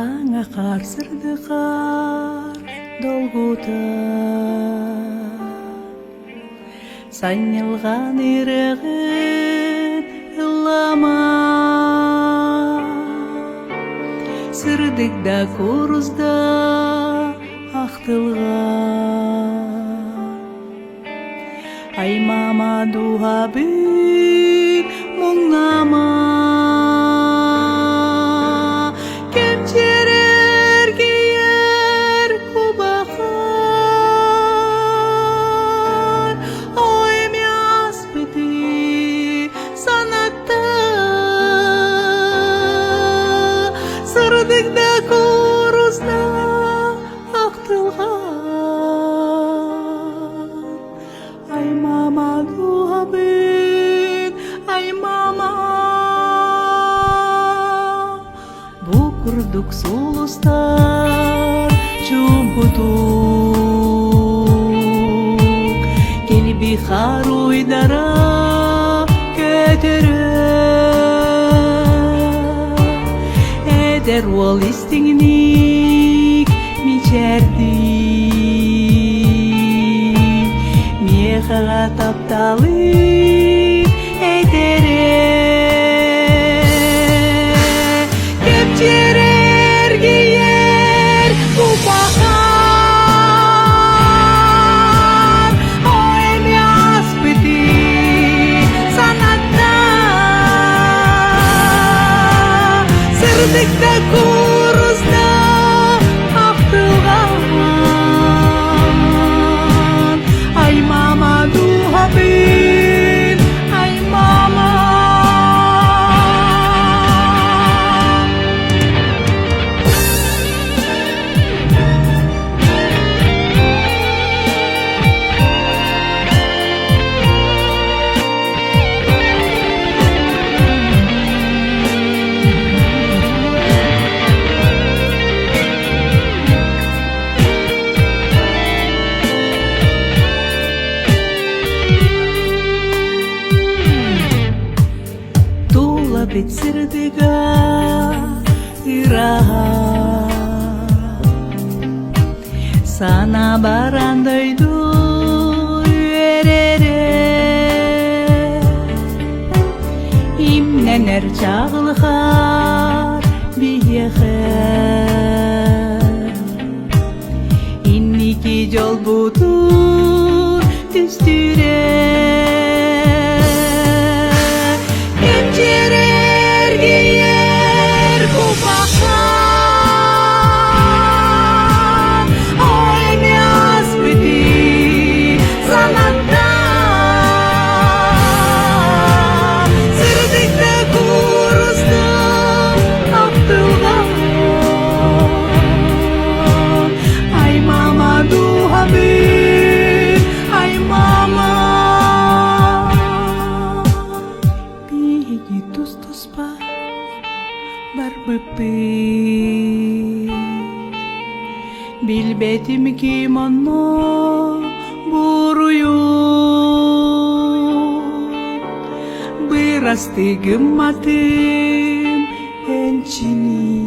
Аңа қарсырды қар долгута Саннылған ирығын ылама Сырдықда курузда ақтылған Ай мама дуғабын мұңнама Сырдықда курузда ақтылған Ай мама дуғабын, ай мама Бұқырдық сұлыстар чумпутук Келби харуйдара көтеріп Der wol istingnik mi çerdi Miye xağa taptalı edere Kepçerer giyer bu bahar O emyas biti sanatta Sırdıkta kuruzda ақтылған Ай мама дуғабын, ай мама Бет сырдыга ираға Сана барандайды үйерере Имненер чағылғар биеғер Инники жол бұтыр түстіре Bilbetim ki manna buruyum Biraz tigmatim ençini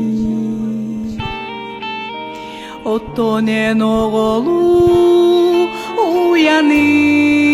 Otonen oğlu uyanır Kepçerer giyer bu bahar O emyas biti sanatta Sırdıkta kuruzda ақтылған Ай мама дуғабын, ай мама Бұқырдық сұлыстар чумпутук Келби харуйдара көтеріп Инники жол бұтыр түстіре